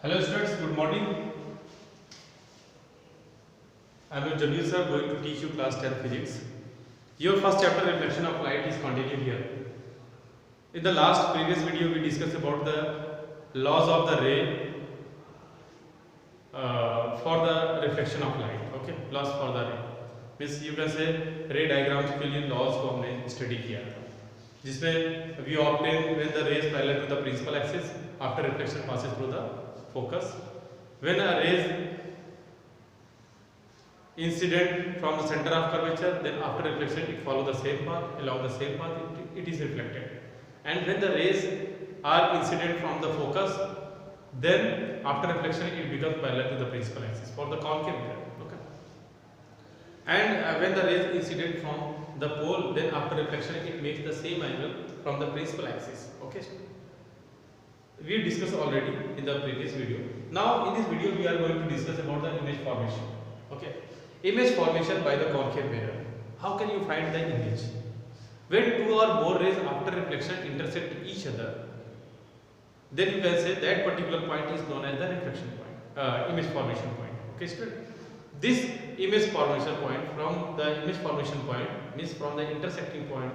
Hello students, good morning. I am your Jamil sir, going to teach you class 10 physics. Your first chapter reflection of light is continued here. In the last previous video we discussed about the laws of the ray for the reflection of light. Okay, laws for the ray. Means you can say ray diagrams के लिए laws को हमने study किया था, जिसमें we obtain when the rays parallel to the principal axis after reflection passes through the focus. When a rays incident from the center of curvature, then after reflection it follow the same path, along the same path it is reflected. And when the rays are incident from the focus, then after reflection it becomes parallel to the principal axis for the concave mirror. Okay. And when the rays incident from the pole, then after reflection it makes the same angle from the principal axis. Okay. We discussed already in the previous video. Now in this video we are going to discuss about the image formation. Okay. Image formation by the concave mirror. How can you find the image? When two or more rays after reflection intersect each other, then you can say that particular point is known as the reflection point, image formation point. Okay, student. This image formation point, from the image formation point means from the intersecting point,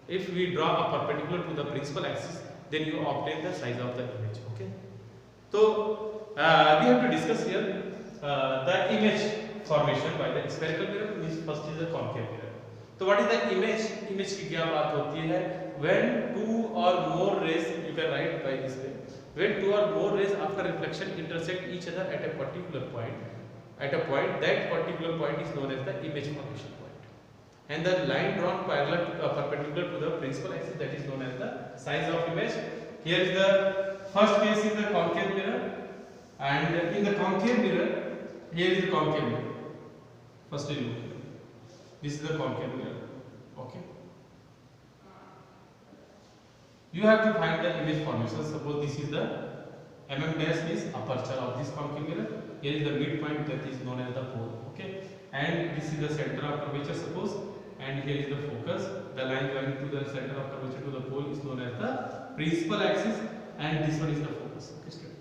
if we draw a perpendicular to the principal axis, then you obtain the size of the image. Okay. So we have to discuss here the image formation by the spherical mirror. Means first is the concave mirror. So what is the image? Image की क्या बात होती है? When two or more rays, you can write by this way. When two or more rays after reflection intersect each other at a particular point, that particular point is known as the image formation point. And the line drawn parallel perpendicular to the principal axis, that is known as the size of image. Here is the first case is the concave mirror, and in the concave mirror, here is the concave mirror. First you look. This is the concave mirror. Okay. You have to find the image formation. Suppose this is the dash is aperture of this concave mirror. Here is the midpoint, that is known as the pole. Okay. And this is the center of curvature, suppose. And here is the focus. The line going to the center of curvature to the pole is known as the principal axis, and this one is the focus. Okay.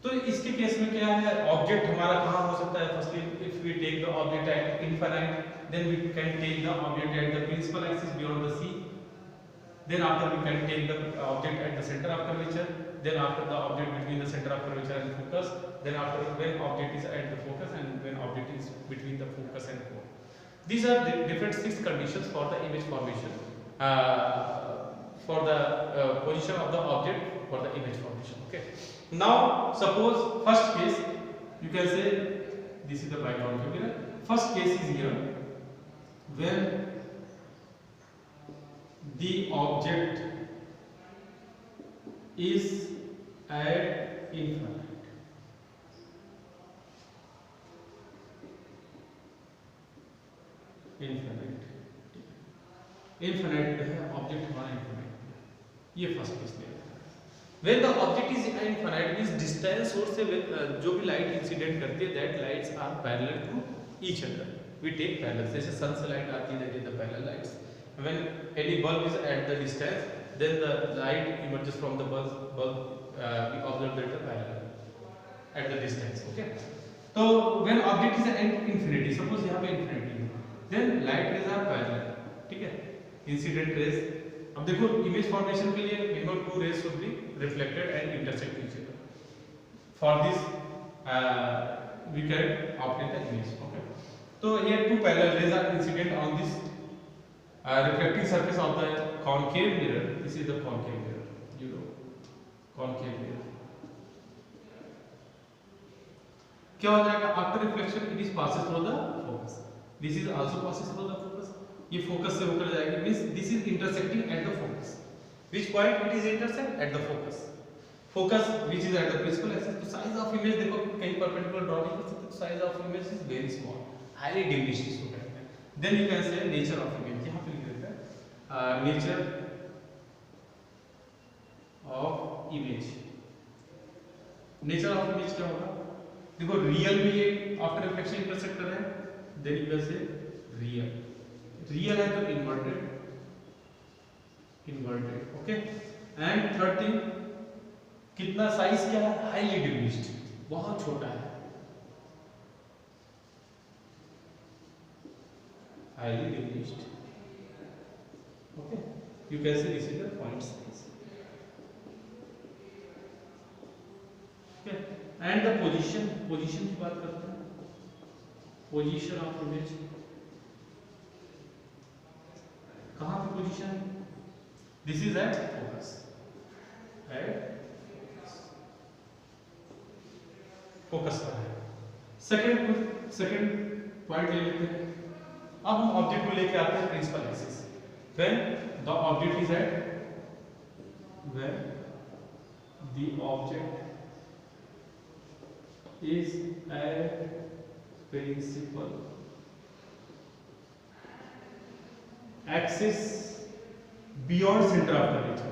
तो इसके case में क्या है, object हमारा कहाँ हो सकता है? Firstly if we take the object at infinite, then we can take the object at the principal axis beyond the C, then after we can take the object at the centre of curvature, then after the object between the centre of curvature and focus, then after when object is at the focus and when object is between the focus and pole. These are the different 6 conditions for the image formation, for the position of the object for the image formation. Okay. Now suppose first case, you can say this is the biconcave mirror. First case is here when the object is at infinite. Infinite है object हमारा infinite. ये first case में. When the object is infinite means distance source से जो भी light incident करती है, that lights are parallel to each other. We take parallel. जैसे sun से light आती है, that is the parallel lights. When any bulb is at the distance, then the light emerges from the bulb. We observe that the parallel at the distance. Okay. तो when object is at infinity, suppose यहाँ पे infinity है, then light rays are parallel. ठीक है. Incident rays. अब देखो image formation के लिए minimum 2 rays should be reflected and intersect each other. For this we can obtain the image. Okay. So here 2 parallel rays are incident on this reflecting surface of the concave mirror. This is the concave mirror. You know, concave mirror. क्या हो जाएगा? After reflection it is passes through the focus. This is also passes through the focus. ये focus से होकर जाएगी. Means this is intersecting at the focus. Which point it is intersect? At the focus. Focus which is at the principal axis. तो size of image देखो, कहीं perpendicular draw नहीं कर सकते, तो size of image is very small, highly diminished हो जाता है. Then you can say nature of image. यहां पे लिख देते हैं nature of image. Nature of image क्या होगा? देखो रियल में ये आफ्टर रिफ्लेक्शन इंटरसेक्ट कर रहे हैं, then you can say real. Real है तो inverted. Okay. And third thing कितना साइज क्या है, हाईली डिमिनिश्ड, बहुत छोटा है, highly diminished. Okay, you can see this is the point size. Okay, and the position की बात करते हैं, position of image, कहाँ पे position, this is at focus, focus पर है. second point ले लेते हैं. अब हम ऑब्जेक्ट को लेके आते हैं principal axis. When the object is at principal axis beyond centre of curvature,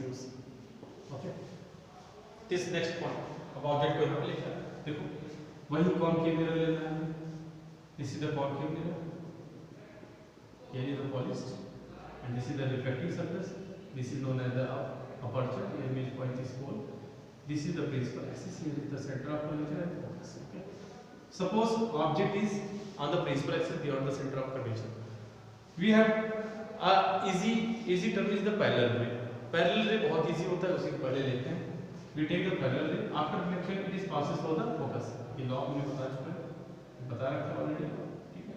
use. Okay, this next point. अब ऑब्जेक्ट को यहाँ पे लिखा है, देखो वही कॉनकेव मिरर लेना है. This is the concave mirror, यानी the polished, and this is the reflecting surface. This is known as the aperture, image point is pole. This is the principal axis, here is the centre of curvature and focus. Okay, suppose object is on the principal axis beyond the centre of curvature. We have a easy term is the parallel ray. Parallel ray बहुत easy होता है, उसी को पहले लेते हैं. We take the parallel ray. After reflection, it is passes through the focus. ये law हमने बता रखा है ऑलरेडी. ठीक है,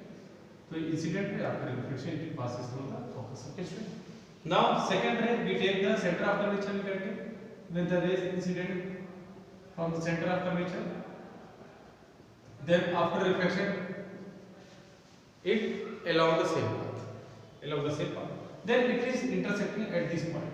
तो incident ray after reflection it passes through the focus. Okay, now second ray we take the center of curvature करके, when the rays incident from the center of curvature, then after reflection it along the same path, then it is intersecting at this point.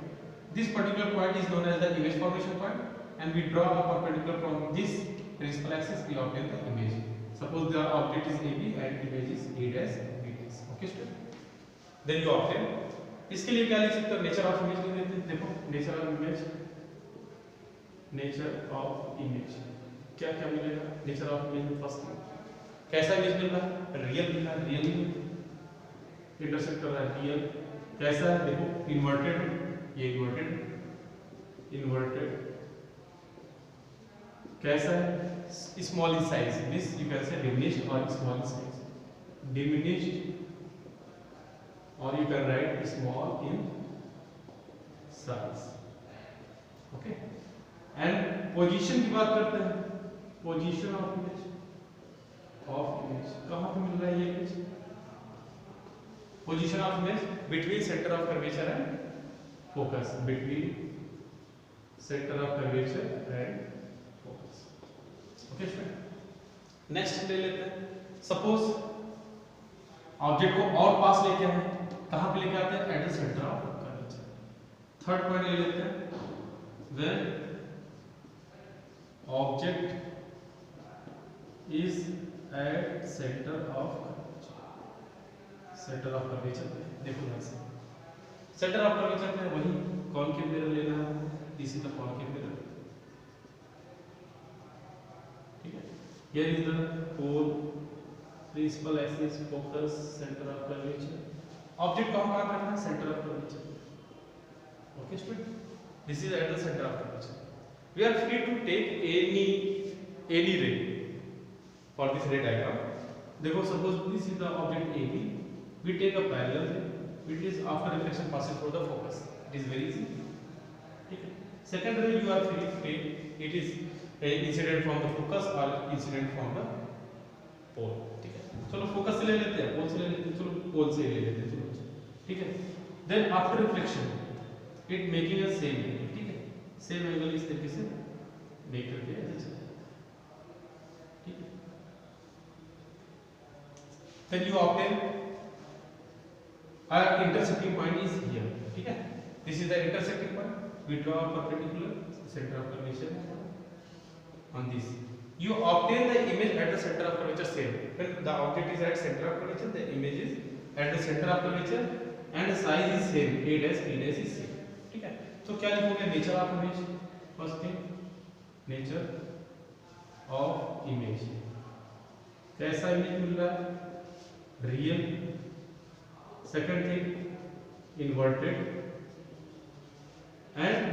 This particular point is known as the image formation point, and we draw a perpendicular from this principal axis, we obtain the image. Suppose the object is AB and image is A dash B dash. Okay student, then you obtain. इसके लिए क्या लिख सकते हो, nature of image लिख देते हैं. देखो नेचर ऑफ इमेज क्या क्या मिलेगा. नेचर ऑफ इमेज में फर्स्ट कैसा इमेज मिल रहा है, रियल मिल रहा है, रियल इंटरसेक्ट कर रहा है रियल. कैसा है, देखो इन्वर्टेड, ये इन्वर्टेड कैसा है, small in size. This you can से डिमिनिश्ड और स्मॉल इन साइज, डिमिनिश्ड, और you can write small in size. Okay, and position की बात करते हैं. पोजीशन ऑफ इमेज कहां पे मिल रहा है ये image. Position of image between centre of curvature and focus, between center of curvature and focus. Okay friend, next ले लेते हैं. suppose ऑब्जेक्ट को और पास लेके आए, कहां पे लेके आते हैं, eight the centre of curvature. Third point ले लेते हैं. when object is at center of curvature. देखो ध्यान से, सेंटर ऑफ कर्वेचर में वही कॉनकेव मिरर लेना है. This is the concave mirror. ठीक है, here is the pole, principal axis, focus, centre of curvature. Object कहां रखना है, centre of curvature. Okay student, this is at the centre of curvature. We are free to take any ray for this ray diagram. देखो suppose this is the object AB, we take a parallel ray. It is after reflection passes through the focus. It is very easy. ठीक है, second ray you are free to take, it is incident from the focus or incident from the pole. ठीक है, चलो focus से ले लेते हैं, पोल से ले लेते हैं. चलो पोल से ले लेते हैं. चलो ठीक है, then after reflection it making a same angle. ठीक है, सेम एंगल इस तरीके से मेक करके ऐसे. ठीक है, then you obtain our intersecting point is here. ठीक है, this is the intersecting point. We draw a perpendicular center of curvature on this. You obtain the image at the center of curvature same. When the object is at center of curvature, the image is at the center of curvature and the size is same. A dash B dash is same. ठीक है, तो क्या लिखोगे, nature of image. First thing nature of image, कैसा image मिल रहा है, real. Second thing inverted, and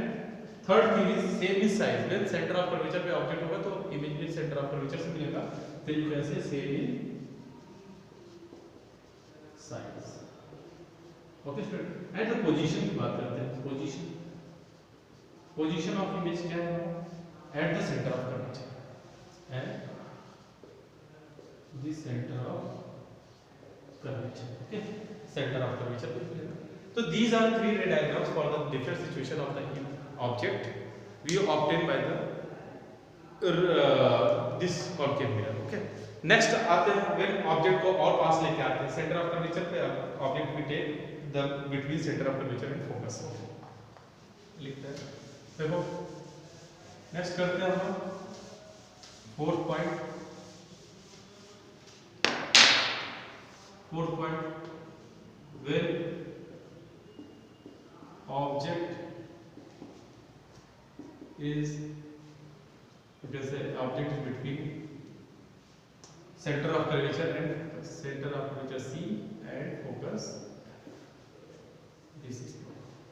third thing is same is size. When center of curvature पे object होगा तो इमेजिनरी सेंटर ऑफ कर्वेचर से मिलेगा, तो यू कैन से same in size. Okay student, and the position की बात करते हैं। पोजीशन ऑफ इमेज क्या है? Eight the centre of curvature, eight the centre of curvature. Okay, centre of curvature पे मिलेगा। तो these are three ray diagrams for the different situation of the object we obtain by the this concave mirror। okay, next आते हैं when object को और पास लेके आते हैं center of curvature पे, object we take the between center of curvature and focus लिखते हैं। देखो next करते हैं हम fourth point when object is, you can say object is between center of curvature and center of curvature C and focus this is,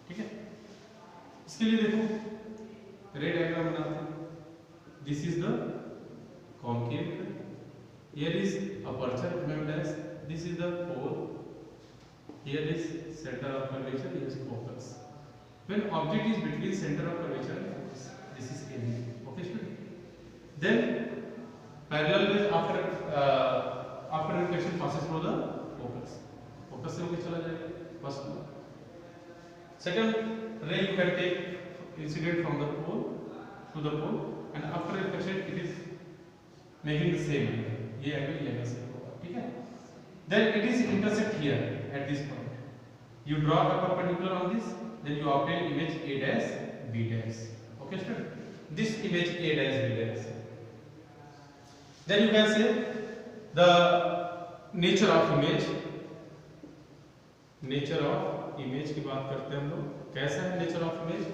ठीक है। इसके लिए देखो रे डायग्राम बनाते हैं। This is the concave, here is aperture remember as this is the pole, here is center of curvature, here is focus। when object is between center of curvature and focus, this is AB। okay student, then parallel rays after reflection passes through the focus से होकर चला जाएगा first one। second ray you can take incident from the pole to the pole, and after reflection it is making the same angle, ये angle ये से होगा, ठीक है। then it is intersect here at this point, you draw a perpendicular on this, then you obtain image A dash B dash। okay student, this image A dash B dash, then you can say the nature of image की बात करते हैं हम लोग। कैसा है nature of image?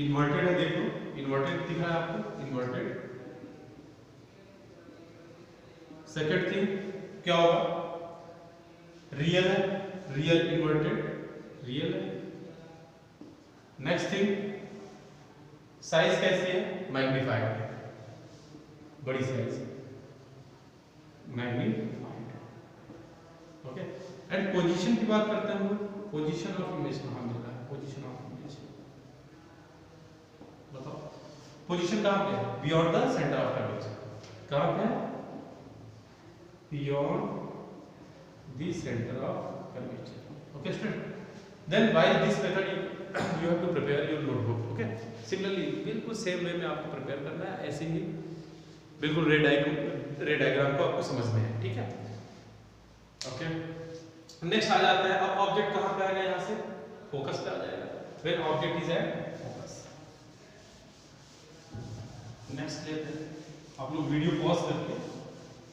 Inverted है, देखो इन्वर्टेड दिख रहा है आपको, इन्वर्टेड। सेकंड थिंग क्या होगा? रियल है, रियल इन्वर्टेड, रियल है। नेक्स्ट थिंग साइज कैसी है? मैग्नीफाइड, बड़ी size, magnified. Okay, and position की बात करते हैं हम लोग। पोजीशन ऑफ इमेज कहाँ मिल रहा है? पोजीशन ऑफ इमेज बताओ, पोजीशन कहाँ पे है? Beyond the centre of curvature. कहाँ पे है? Beyond the centre of curvature. Okay student, then by this method you have to prepare your notebook. Okay, similarly बिल्कुल सेम वे में आपको प्रिपेयर करना है, ऐसे ही बिल्कुल रे डायग्राम को आपको समझना है, ठीक है। ओके, नेक्स्ट आ जाता है, अब ऑब्जेक्ट कहाँ पे आएगा? यहाँ से फोकस पे आ जाएगा। When object is at focus. Next लेते हैं, आप लोग वीडियो पॉज करके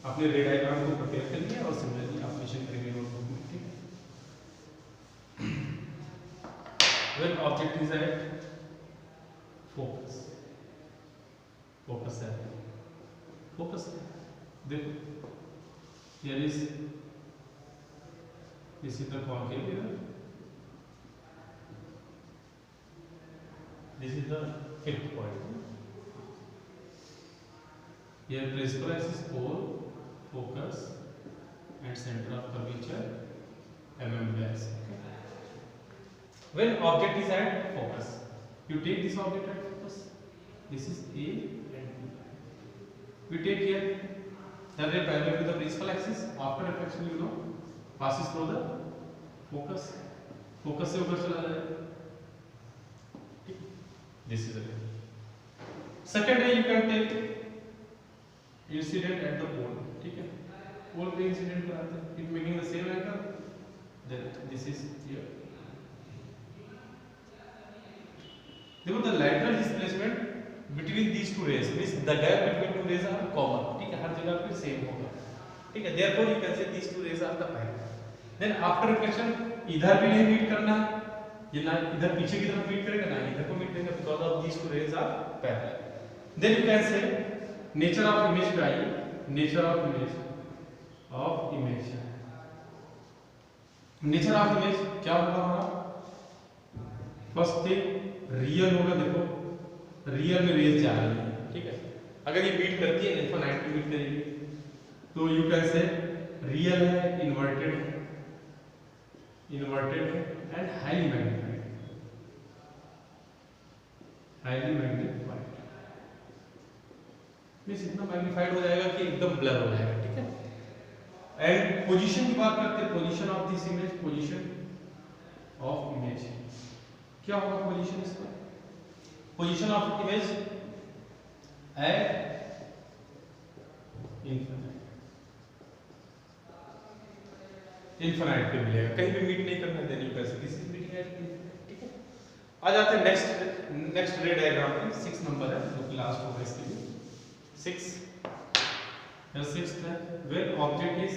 अपने रे डायग्राम को प्रिपेयर करिए और सिमिलरली एप्लीकेशन करेंगे नोटबुक में, ठीक है। When object is at focus, focus है, फोकस देखो, here is this is the concave mirror, this is the fifth point, here principal axis pole, focus and center of curvature mm dash। when object is at focus, you take this object at focus, this is A and B, we take here the ray parallel to the principal axis, after reflection you know passes through the focus, focus से ऊपर चला जाएगा, ठीक। This is a ray। Second ray you can take incident at the pole, ठीक है। pole पे incident कराते हैं, it making the same angle, then this is here। देखो the lateral displacement between these two rays means the gap between two rays are common, ठीक है, हर जगह पे सेम होगा, ठीक है। therefore you can say these two rays are the parallel। then after reflection इधर भी नहीं मीट करना है, ये ना इधर पीछे की तरफ मीट करेगा ना इधर को मीट करेगा, because of these two rays are parallel। then you can say nature of image by nature of image nature of image क्या होगा हमारा? फर्स्ट थिंग रियल होगा, देखो रियल में रेज जा रही है, ठीक है। अगर ये बीट करती है इनफाइनाइट बीट करेगी तो यू कैन से रियल है, इन्वर्टेड है एंड हाईली मैग्नीफाइड मींस इतना मैग्नीफाइड हो जाएगा कि एकदम ब्लर हो जाएगा, ठीक है। एंड पोजीशन की बात करते हैं, position of this image, position of image क्या होगा पोजीशन इसका, position of image at infinite पे मिलेगा, कहीं भी मीट नहीं करना, then you can say this is meeting at infinite, ठीक है। आ जाते हैं नेक्स्ट रे डायग्राम पे, 6 नंबर है जो कि लास्ट होगा इसके लिए, 6 या 6th है, वेयर ऑब्जेक्ट इज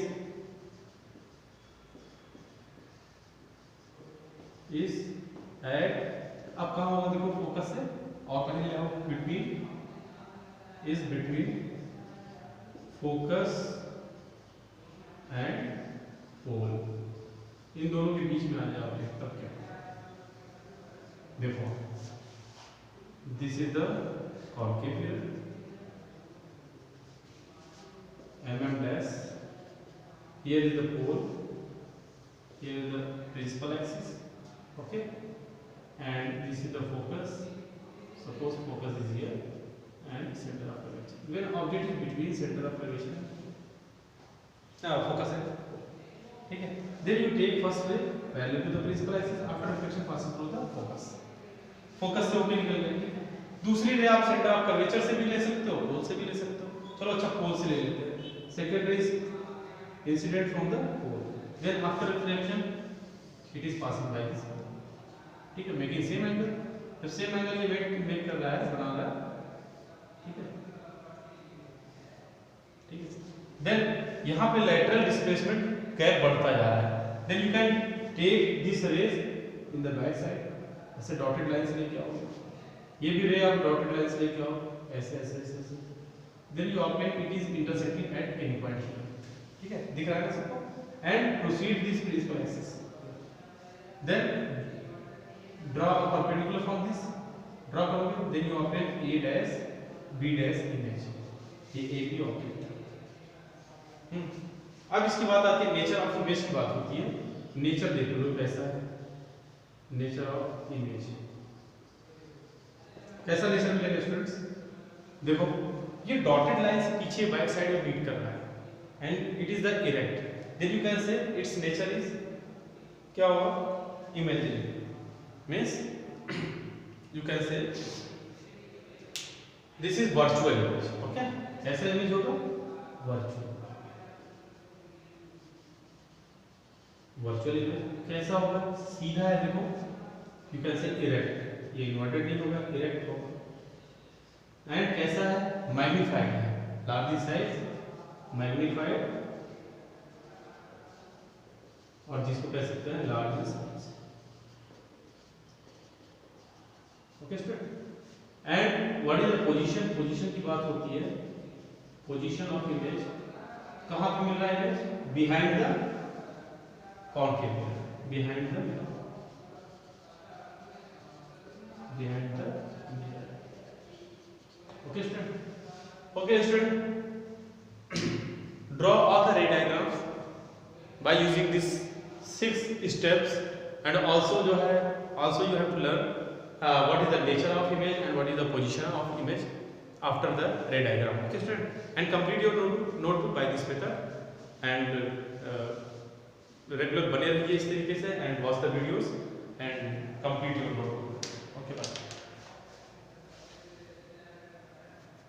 एट, अब कहां होगा देखो फोकस है और कहीं ले आओ, बिटवीन फोकस एंड पोल, इन दोनों के बीच में आ जाओ, तब क्या देखो, this is the concave mirror, mm dash, here is the pole, here is the principal axis, okay, and this is the focus, suppose focus is here and center of curvature, when object is between center of curvature focus है, ठीक है। then you take first ray parallel to the principal axis, after reflection passes through the focus से होके निकल गई। दूसरी रे आप सेंटर ऑफ कर्वेचर से भी ले सकते हो, पोल से भी ले सकते हो, चलो अच्छा पोल से ले लेते हैं। Second ray is incident from the pole, then after reflection it is passing by this, ठीक है, मेकिंग सेम एंगल, तो सेम एंगल ये मेक कर रहा है, बना रहा है, ठीक है, ठीक है। देन यहां पे लैटरल डिस्प्लेसमेंट गैप बढ़ता जा रहा है, then you can take this rays in the back side, ऐसे डॉटेड लाइन से लेके आओ, ये भी रे आप डॉटेड लाइन से लेके आओ, ऐसे ऐसे ऐसे, then you obtain it is intersecting at any point, ठीक है, दिख रहा है ना सबको, and proceed this principal axis, then draw a perpendicular from this, draw करोगे, then you obtain a dash b dash image, ये a b ऑब्जेक्ट है। अब इसकी बात आती है नेचर ऑफ इमेज की बात होती है, नेचर देख लो कैसा है, नेचर ऑफ इमेज कैसा नेचर मिलेगा स्टूडेंट्स, देखो ये डॉटेड लाइन से पीछे बैक साइड में मीट कर रहा है and it is the erect, then you can say its nature is क्या होगा, imaginary, means you can say this is virtual image, okay, ऐसा इमेज होगा वर्चुअल इमेज कैसा होगा, सीधा है, देखो यू कैन से इरेक्ट, ये इन्वर्टेड नहीं होगा, इरेक्ट होगा, एंड कैसा है, मैग्नीफाइड है, लार्ज साइज मैग्नीफाइड, और जिसको कह सकते हैं large size, okay student. And what is the position, position की बात होती है, पोजीशन ऑफ इमेज कहां पे मिल रहा है, image behind the concave mirror, behind the mirror, okay student, draw all the ray diagrams by using these 6 steps, and also you have to learn what is the nature of image and what is the position of image after the ray diagram, okay student, and complete your notebook by this method, and regular बने रहिए इस तरीके से, and watch the videos